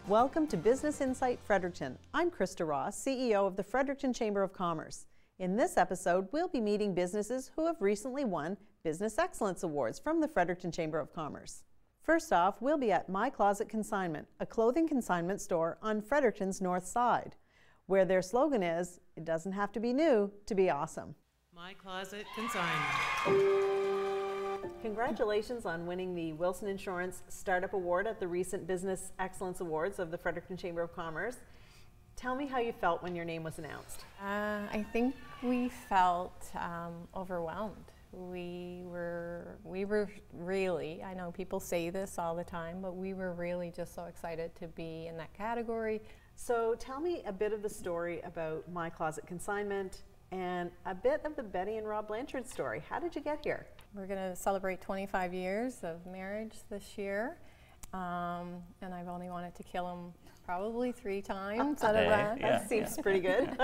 Welcome to Business Insight Fredericton. I'm Krista Ross, CEO of the Fredericton Chamber of Commerce. In this episode, we'll be meeting businesses who have recently won Business Excellence Awards from the Fredericton Chamber of Commerce. First off, we'll be at My Closet Consignment, a clothing consignment store on Fredericton's north side, where their slogan is, "It doesn't have to be new to be awesome." My Closet Consignment. Congratulations on winning the Wilson Insurance Startup Award at the recent Business Excellence Awards of the Fredericton Chamber of Commerce. Tell me how you felt when your name was announced. I think we felt overwhelmed. We were really, I know people say this all the time, but we were really just so excited to be in that category. So tell me a bit of the story about My Closet Consignment and a bit of the Betty and Rob Blanchard story. How did you get here? We're going to celebrate 25 years of marriage this year, and I've only wanted to kill him probably 3 times out of that. That seems pretty good.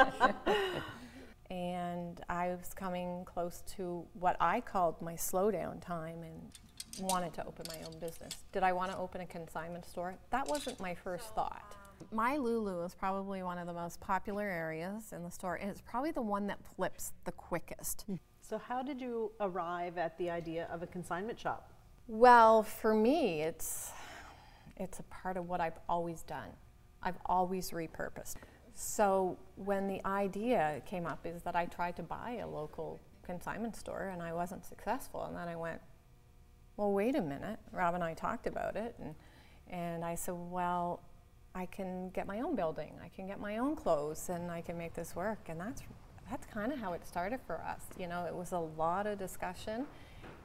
And I was coming close to what I called my slowdown time and wanted to open my own business. Did I want to open a consignment store? That wasn't my first thought. My Lulu is probably one of the most popular areas in the store, and it's probably the one that flips the quickest. So how did you arrive at the idea of a consignment shop? Well, for me, it's a part of what I've always done. I've always repurposed. So when the idea came up is that I tried to buy a local consignment store and I wasn't successful. And then I went, well, wait a minute. Rob and I talked about it, and I said, well, I can get my own building, I can get my own clothes, and I can make this work. And that's kind of how it started for us. You know, it was a lot of discussion,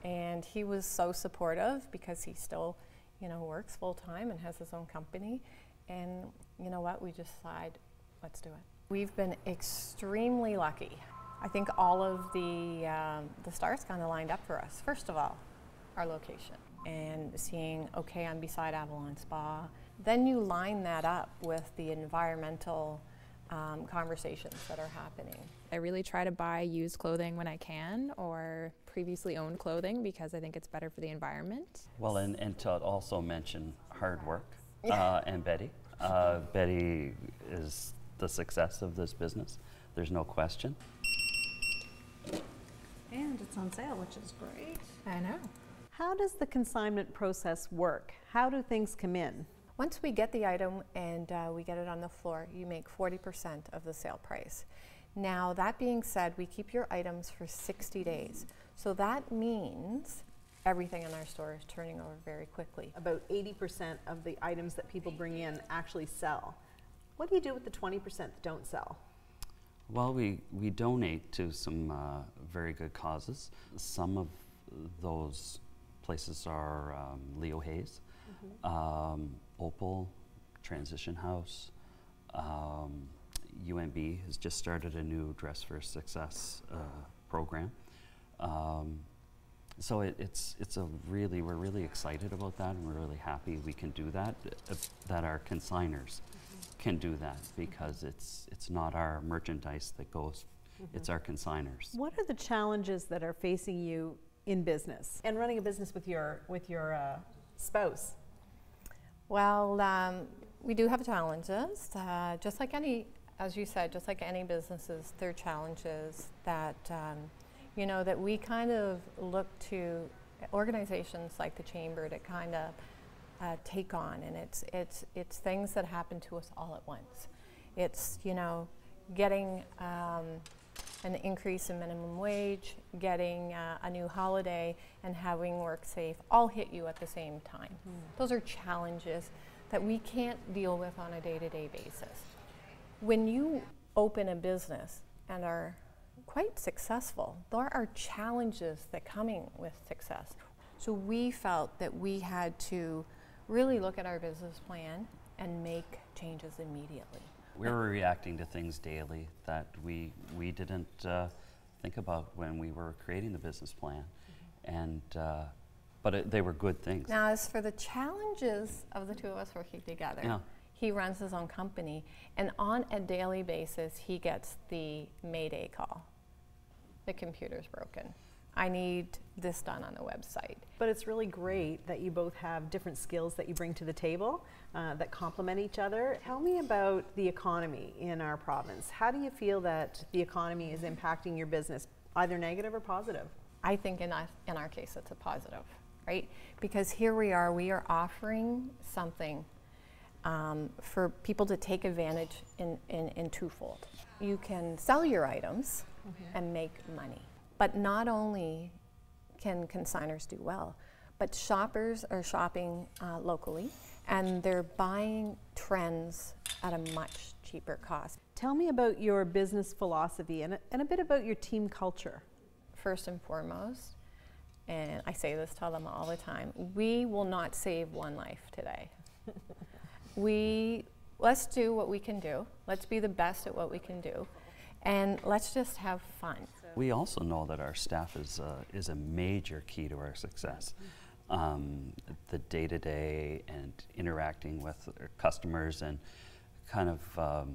and he was so supportive because he still, you know, works full time and has his own company. And you know what, we just decided, let's do it. We've been extremely lucky. I think all of the stars kind of lined up for us. First of all, our location and seeing, okay, I'm beside Avalon Spa. Then you line that up with the environmental conversations that are happening. I really try to buy used clothing when I can, or previously owned clothing, because I think it's better for the environment. Well, and to also mention hard work and Betty. Betty is the success of this business. There's no question. And it's on sale, which is great. I know. How does the consignment process work? How do things come in? Once we get the item and we get it on the floor, you make 40% of the sale price. Now, that being said, we keep your items for 60 days. So that means everything in our store is turning over very quickly. About 80% of the items that people bring in actually sell. What do you do with the 20% that don't sell? Well, we donate to some very good causes. Some of those places are Leo Hayes, Opal, Transition House. UNB has just started a new Dress for Success program. So we're really excited about that, and we're really happy we can do that, that our consigners can do that, because it's not our merchandise that goes, it's our consigners. What are the challenges that are facing you in business and running a business with your spouse? Well, we do have challenges, just like any, as you said, just like any businesses, there are challenges that, you know, that we kind of look to organizations like the Chamber to kind of take on, and it's things that happen to us all at once. It's, you know, getting an increase in minimum wage, getting a new holiday, and having WorkSafe all hit you at the same time. Those are challenges that we can't deal with on a day-to-day basis. When you open a business and are quite successful, there are challenges that coming with success. So we felt that we had to really look at our business plan and make changes immediately. We were reacting to things daily that we didn't think about when we were creating the business plan, and but they were good things. Now, as for the challenges of the two of us working together, he runs his own company, and on a daily basis, he gets the Mayday call. The computer's broken. I need this done on the website. But it's really great that you both have different skills that you bring to the table that complement each other. Tell me about the economy in our province. How do you feel that the economy is impacting your business, either negative or positive? I think in our case it's a positive, right? Because here we are offering something for people to take advantage in twofold. You can sell your items and make money. But not only can consigners do well, but shoppers are shopping locally and they're buying trends at a much cheaper cost. Tell me about your business philosophy and a bit about your team culture. First and foremost, and I say this to them all the time, we will not save one life today. Let's do what we can do. Let's be the best at what we can do. And let's just have fun. We also know that our staff is a major key to our success. The day-to-day and interacting with our customers and kind of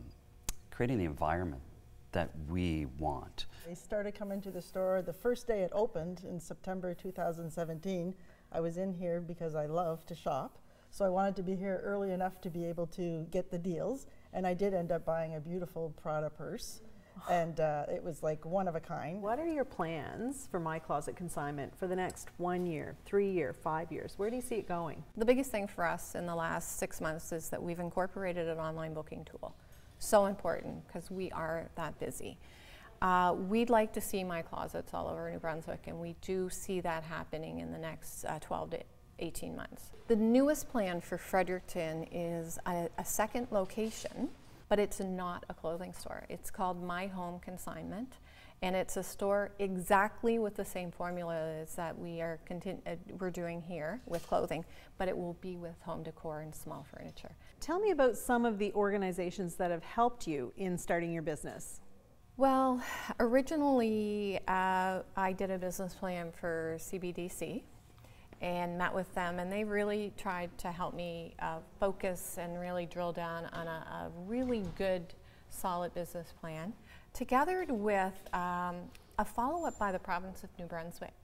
creating the environment that we want. They started coming to the store the first day it opened in September 2017. I was in here because I love to shop, so I wanted to be here early enough to be able to get the deals, and I did end up buying a beautiful Prada purse. And it was like one of a kind. What are your plans for My Closet Consignment for the next 1 year, 3 year, 5 years? Where do you see it going? The biggest thing for us in the last 6 months is that we've incorporated an online booking tool. So important because we are that busy. We'd like to see My Closets all over New Brunswick, and we do see that happening in the next 12 to 18 months. The newest plan for Fredericton is a second location, but it's not a clothing store. It's called My Home Consignment, and it's a store exactly with the same formula as that we're doing here with clothing, but it will be with home decor and small furniture. Tell me about some of the organizations that have helped you in starting your business. Well, originally I did a business plan for CBDC and met with them, and they really tried to help me focus and really drill down on a really good, solid business plan, together with a follow-up by the province of New Brunswick.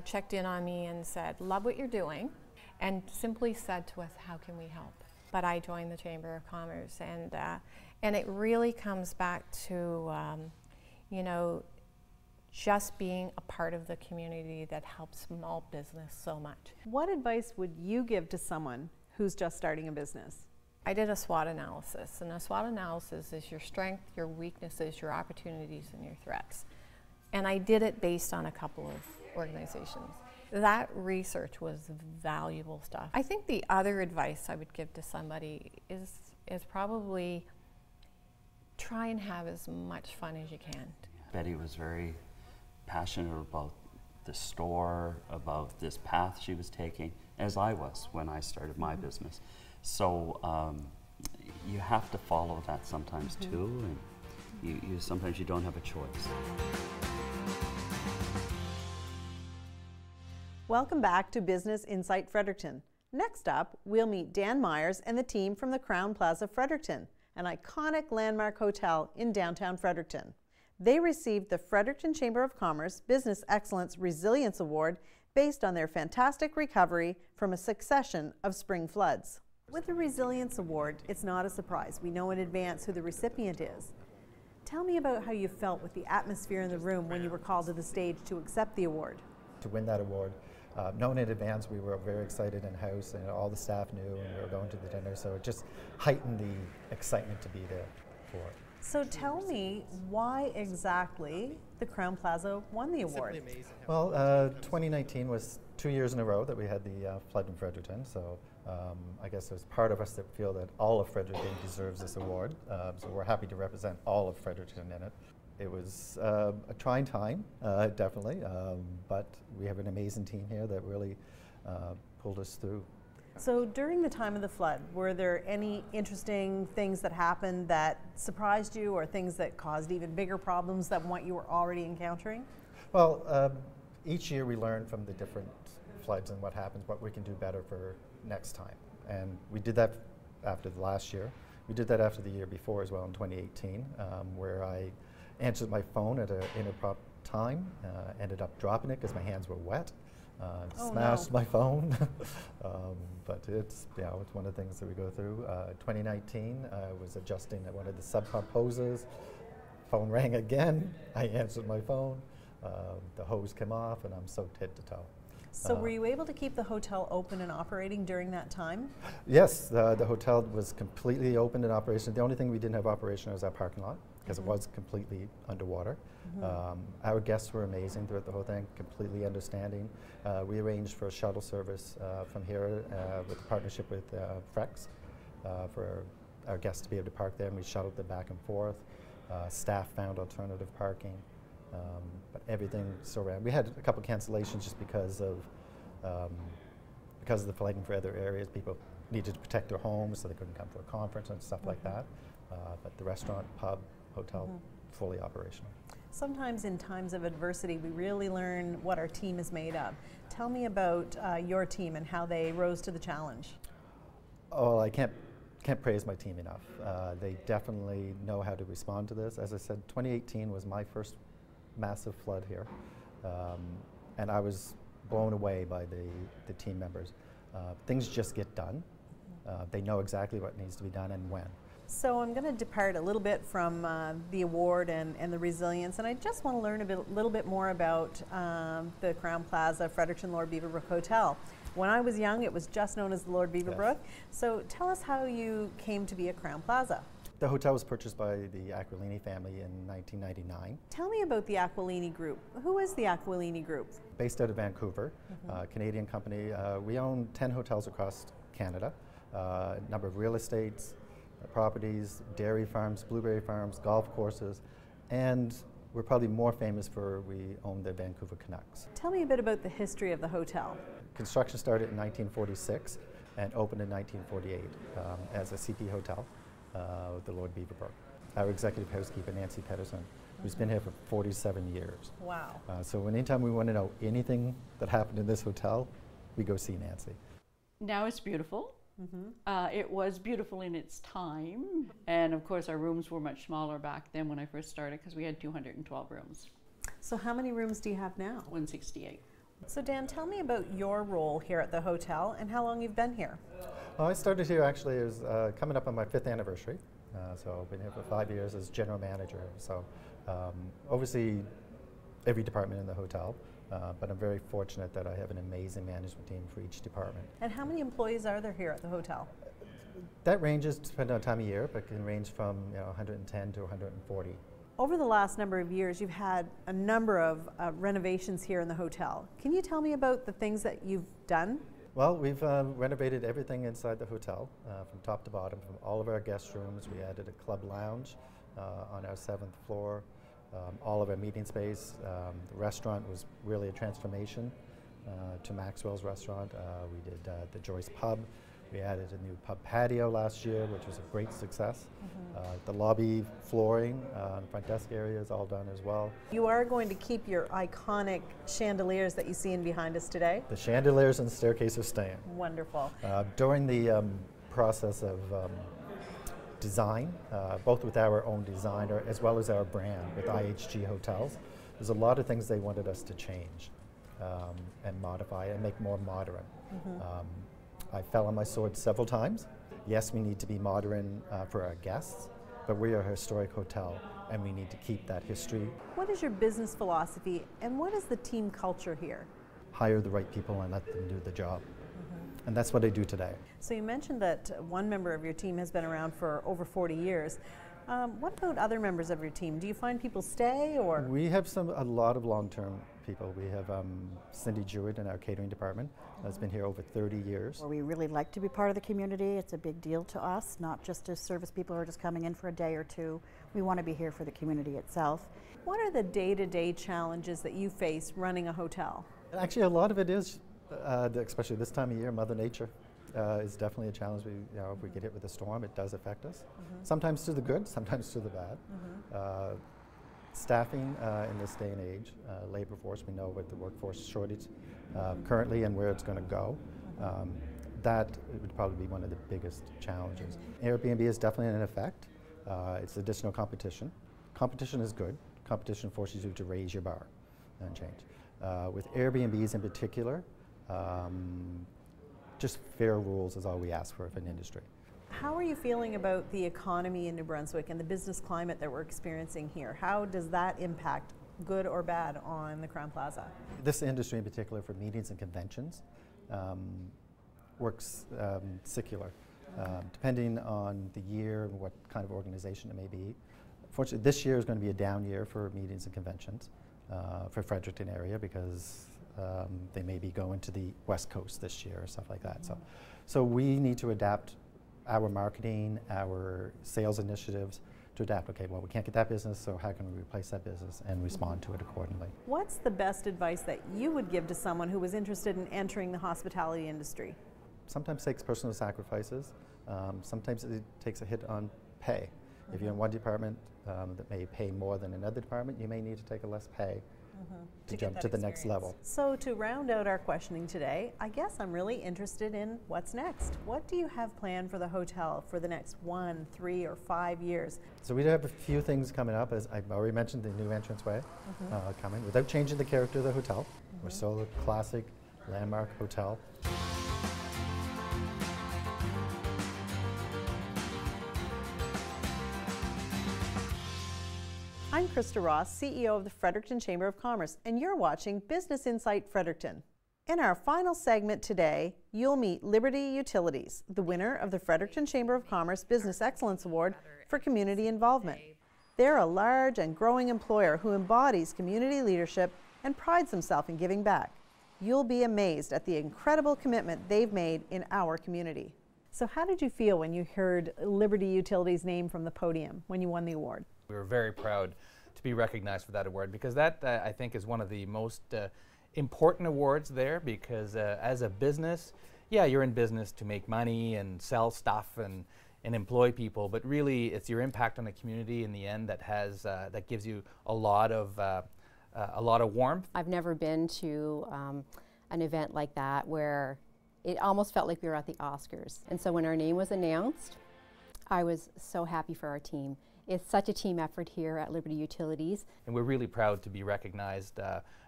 Checked in on me and said, love what you're doing, and simply said to us, how can we help? But I joined the Chamber of Commerce, and it really comes back to, you know, just being a part of the community that helps small business so much. What advice would you give to someone who's just starting a business? I did a SWOT analysis, and a SWOT analysis is your strength, your weaknesses, your opportunities, and your threats. And I did it based on a couple of organizations. That research was valuable stuff. I think the other advice I would give to somebody is probably try and have as much fun as you can. Betty was very passionate about the store, about this path she was taking, as I was when I started my business. So you have to follow that sometimes too, and sometimes you don't have a choice. Welcome back to Business Insight Fredericton. Next up, we'll meet Dan Myers and the team from the Crowne Plaza Fredericton, an iconic landmark hotel in downtown Fredericton. They received the Fredericton Chamber of Commerce Business Excellence Resilience Award based on their fantastic recovery from a succession of spring floods. With the Resilience Award, it's not a surprise. We know in advance who the recipient is. Tell me about how you felt with the atmosphere in the room when you were called to the stage to accept the award. To win that award, known in advance, we were very excited in-house, and all the staff knew, and we were going to the dinner, so it just heightened the excitement to be there for it. So tell me why exactly the Crowne Plaza won the award. Well, 2019 was 2 years in a row that we had the flood in Fredericton, so I guess there's part of us that feel that all of Fredericton deserves this award, so we're happy to represent all of Fredericton in it. It was a trying time, definitely, but we have an amazing team here that really pulled us through. So during the time of the flood, were there any interesting things that happened that surprised you, or things that caused even bigger problems than what you were already encountering? Well, each year we learn from the different floods and what happens, what we can do better for next time. And we did that after the last year. We did that after the year before as well in 2018, where I answered my phone at an time. Ended up dropping it because my hands were wet. Oh, Smashed no. my phone. But it's, it's one of the things that we go through. 2019, I was adjusting at one of the subpump hoses. Phone rang again. I answered my phone. The hose came off, and I'm soaked head to toe. So were you able to keep the hotel open and operating during that time? Yes, the hotel was completely open and operational. The only thing we didn't have operational was our parking lot, because it was completely underwater. Our guests were amazing throughout the whole thing, completely understanding. We arranged for a shuttle service from here with a partnership with Frex for our guests to be able to park there, and we shuttled them back and forth. Staff found alternative parking. But everything still ran. We had a couple cancellations just because of the flighting for other areas. People needed to protect their homes, so they couldn't come for a conference and stuff like that. But the restaurant, pub, hotel, fully operational. Sometimes in times of adversity, we really learn what our team is made of. Tell me about your team and how they rose to the challenge. Oh, I can't praise my team enough. They definitely know how to respond to this. As I said, 2018 was my first massive flood here, and I was blown away by the team members. Things just get done. They know exactly what needs to be done and when. So I'm going to depart a little bit from the award and the resilience, and I just want to learn a little bit more about the Crown Plaza Fredericton Lord Beaverbrook Hotel. When I was young, it was just known as the Lord Beaverbrook. Yes. So tell us how you came to be a Crown Plaza. The hotel was purchased by the Aquilini family in 1999. Tell me about the Aquilini Group. Who is the Aquilini Group? Based out of Vancouver, Canadian company. We own 10 hotels across Canada, a number of real estates, properties, dairy farms, blueberry farms, golf courses, and we're probably more famous for we own the Vancouver Canucks. Tell me a bit about the history of the hotel. Construction started in 1946 and opened in 1948 as a CP hotel. The Lord Beaverbrook. Our executive housekeeper, Nancy Pedersen, who's been here for 47 years. Wow. So anytime we want to know anything that happened in this hotel, we go see Nancy. Now it's beautiful. It was beautiful in its time. And of course, our rooms were much smaller back then when I first started because we had 212 rooms. So how many rooms do you have now? 168. So Dan, tell me about your role here at the hotel and how long you've been here. Well, I started here actually, it was coming up on my 5th anniversary. So I've been here for 5 years as general manager. So oversee every department in the hotel, but I'm very fortunate that I have an amazing management team for each department. And how many employees are there here at the hotel? That ranges depending on time of year, but can range from 110 to 140. Over the last number of years, you've had a number of renovations here in the hotel. Can you tell me about the things that you've done? Well, we've renovated everything inside the hotel from top to bottom, from all of our guest rooms. We added a club lounge on our 7th floor, all of our meeting space. The restaurant was really a transformation to Maxwell's restaurant. We did the Joyce Pub. We added a new pub patio last year, which was a great success. The lobby flooring, front desk area is all done as well. You are going to keep your iconic chandeliers that you see in behind us today? The chandeliers and staircase are staying. Wonderful. During the process of design, both with our own designer as well as our brand with IHG Hotels, there's a lot of things they wanted us to change and modify and make more modern. I fell on my sword several times. Yes, we need to be modern for our guests, but we are a historic hotel and we need to keep that history. What is your business philosophy and what is the team culture here? Hire the right people and let them do the job. And that's what I do today. So you mentioned that one member of your team has been around for over 40 years. What about other members of your team? Do you find people stay or? We have a lot of long-term people. We have Cindy Jewett in our catering department. Has been here over 30 years. We really like to be part of the community. It's a big deal to us, not just as service people who are just coming in for a day or two. We want to be here for the community itself. What are the day-to-day challenges that you face running a hotel? Actually, a lot of it is, especially this time of year, Mother Nature is definitely a challenge. If we get hit with a storm, it does affect us. Sometimes to the good, sometimes to the bad. Staffing in this day and age, labor force, we know what the workforce shortage currently and where it's going to go. That would probably be one of the biggest challenges. Airbnb is definitely in effect. It's additional competition. Competition is good. competition forces you to raise your bar and change. With Airbnbs in particular, just fair rules is all we ask for an industry. How are you feeling about the economy in New Brunswick and the business climate that we're experiencing here? How does that impact, good or bad, on the Crowne Plaza? This industry in particular for meetings and conventions works secular, depending on the year and what kind of organization it may be. Fortunately, this year is going to be a down year for meetings and conventions for Fredericton area because they may be going to the West Coast this year or stuff like that. So we need to adapt our marketing, our sales initiatives to adapt. Okay, well, we can't get that business, so how can we replace that business and respond to it accordingly? What's the best advice that you would give to someone who was interested in entering the hospitality industry? Sometimes takes personal sacrifices. Sometimes it takes a hit on pay. If you're in one department that may pay more than another department, you may need to take a less pay to jump to the next level. So to round out our questioning today, I guess I'm really interested in what's next. What do you have planned for the hotel for the next 1, 3, or 5 years? So we do have a few things coming up. As I've already mentioned, the new entranceway coming, without changing the character of the hotel. We're still a classic landmark hotel. I'm Krista Ross, CEO of the Fredericton Chamber of Commerce, and you're watching Business Insight Fredericton. In our final segment today, you'll meet Liberty Utilities, the winner of the Fredericton Chamber of Commerce Business Excellence Award for Community Involvement. They're a large and growing employer who embodies community leadership and prides themselves in giving back. You'll be amazed at the incredible commitment they've made in our community. So how did you feel when you heard Liberty Utilities' name from the podium when you won the award? We were very proud to be recognized for that award because that, I think, is one of the most important awards there because as a business, yeah, you're in business to make money and sell stuff and employ people, but really it's your impact on the community in the end that has that gives you a lot of warmth. I've never been to an event like that where it almost felt like we were at the Oscars. And so when our name was announced, I was so happy for our team. It's such a team effort here at Liberty Utilities. And we're really proud to be recognized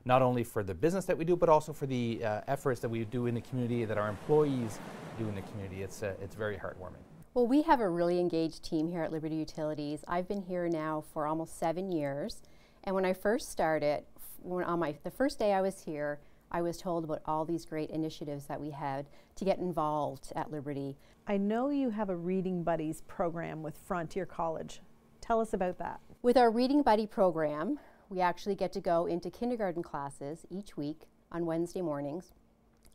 not only for the business that we do, but also for the efforts that we do in the community, that our employees do in the community. It's very heartwarming. Well, we have a really engaged team here at Liberty Utilities. I've been here now for almost 7 years. And when I first started, the first day I was here, I was told about all these great initiatives that we had to get involved at Liberty. I know you have a Reading Buddies program with Frontier College. Tell us about that. With our Reading Buddy program, we actually get to go into kindergarten classes each week on Wednesday mornings,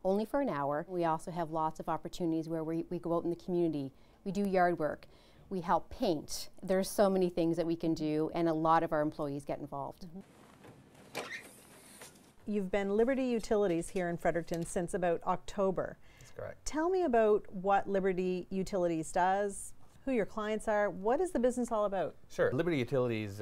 only for an hour. We also have lots of opportunities where we go out in the community. We do yard work. We help paint. There's so many things that we can do, and a lot of our employees get involved. You've been Liberty Utilities here in Fredericton since about October. That's correct. Tell me about what Liberty Utilities does, who your clients are. What is the business all about? Sure. Liberty Utilities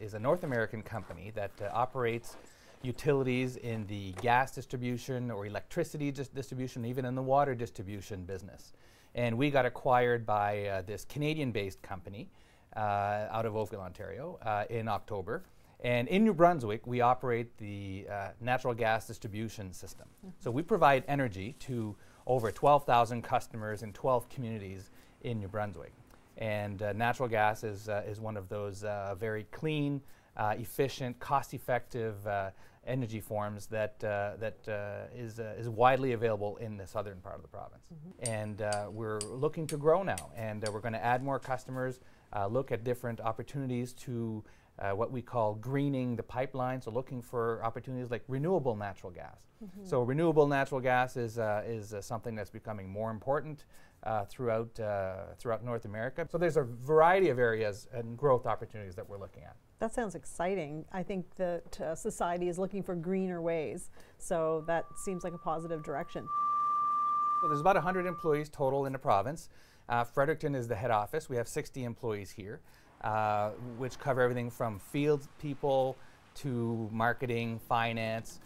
is a North American company that operates utilities in the gas distribution or electricity distribution, even in the water distribution business. And we got acquired by this Canadian-based company out of Oakville, Ontario in October. And in New Brunswick, we operate the natural gas distribution system. So we provide energy to over 12,000 customers in 12 communities in New Brunswick. And natural gas is one of those very clean, efficient, cost-effective energy forms that is widely available in the southern part of the province. And we're looking to grow now, and we're going to add more customers, look at different opportunities to what we call greening the pipeline, so looking for opportunities like renewable natural gas. So renewable natural gas is something that's becoming more important throughout North America. So there's a variety of areas and growth opportunities that we're looking at. That sounds exciting. I think that society is looking for greener ways, so that seems like a positive direction. So there's about 100 employees total in the province. Fredericton is the head office. We have 60 employees here, which cover everything from field people to marketing, finance.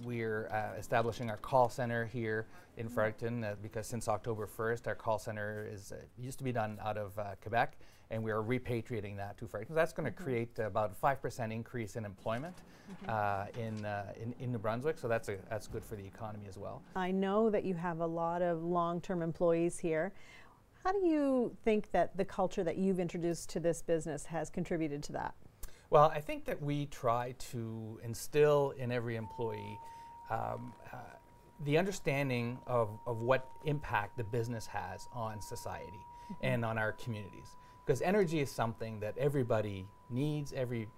We're establishing our call center here in Fredericton because since October 1st, our call center used to be done out of Quebec, and we are repatriating that to Fredericton. That's going to create about a 5% increase in employment in New Brunswick, so that's good for the economy as well. I know that you have a lot of long-term employees here. How do you think that the culture that you've introduced to this business has contributed to that? Well, I think that we try to instill in every employee the understanding of what impact the business has on society and on our communities. Because energy is something that everybody needs, every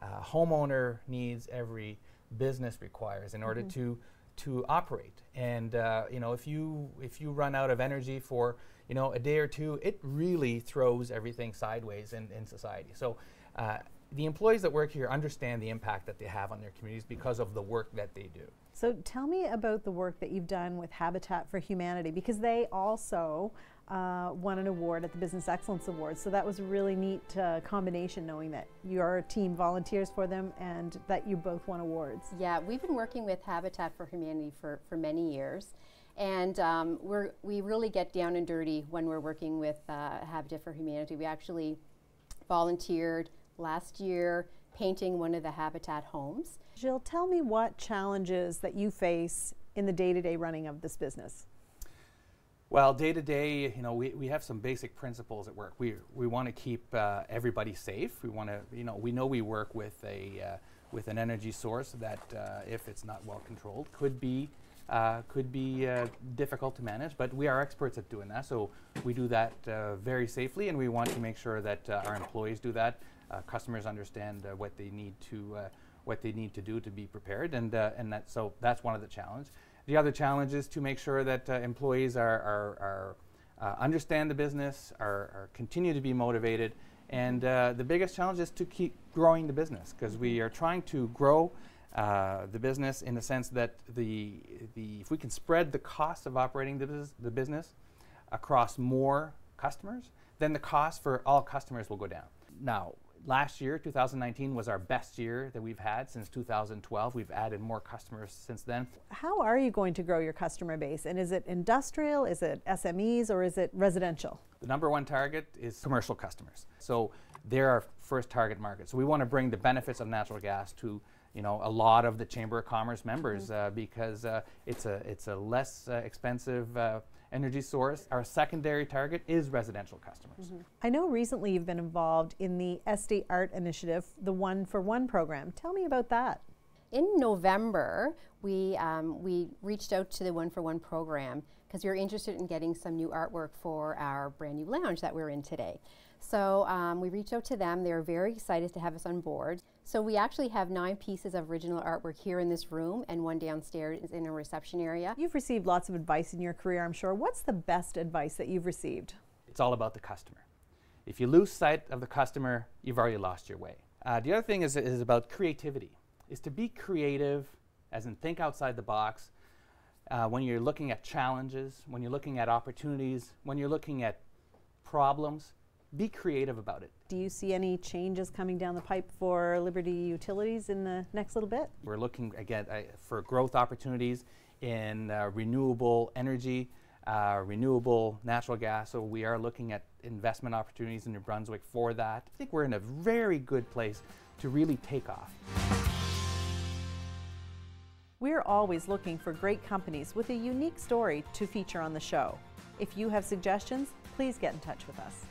homeowner needs, every business requires in order to operate. And you know, if you run out of energy for a day or two, it really throws everything sideways in society. So the employees that work here understand the impact that they have on their communities because of the work that they do. So tell me about the work that you've done with Habitat for Humanity, because they also won an award at the Business Excellence Awards. So that was a really neat combination, knowing that your team volunteers for them and that you both won awards. Yeah, we've been working with Habitat for Humanity for many years. And we really get down and dirty when we're working with Habitat for Humanity. We actually volunteered last year painting one of the Habitat homes. Jill, tell me what challenges that you face in the day-to-day running of this business. Well, day to day, we have some basic principles at work. We want to keep everybody safe. We want to, we know we work with an energy source that, if it's not well controlled, could be difficult to manage. But we are experts at doing that, so we do that very safely, and we want to make sure that our employees do that. Customers understand what they need to do to be prepared, and so that's one of the challenges. The other challenge is to make sure that employees understand the business, continue to be motivated, and the biggest challenge is to keep growing the business, because we are trying to grow the business in the sense that if we can spread the cost of operating the business across more customers, then the cost for all customers will go down. Now, last year, 2019, was our best year that we've had since 2012. We've added more customers since then. How are you going to grow your customer base? And is it industrial, is it SMEs, or is it residential? The number one target is commercial customers. So they're our first target market. So we want to bring the benefits of natural gas to a lot of the Chamber of Commerce members because it's a less expensive energy source. Our secondary target is residential customers. I know recently you've been involved in the Estate Art Initiative, the One for One program. Tell me about that. In November, we reached out to the One for One program because we were interested in getting some new artwork for our brand new lounge that we're in today. So we reached out to them. They were very excited to have us on board. So we actually have 9 pieces of original artwork here in this room and one downstairs in a reception area. You've received lots of advice in your career, I'm sure. What's the best advice that you've received? It's all about the customer. If you lose sight of the customer, you've already lost your way. The other thing is about creativity, is to be creative, as in think outside the box. When you're looking at challenges, when you're looking at opportunities, when you're looking at problems, be creative about it. Do you see any changes coming down the pipe for Liberty Utilities in the next little bit? We're looking again for growth opportunities in renewable energy, renewable natural gas. So we are looking at investment opportunities in New Brunswick for that. I think we're in a very good place to really take off. We're always looking for great companies with a unique story to feature on the show. If you have suggestions, please get in touch with us.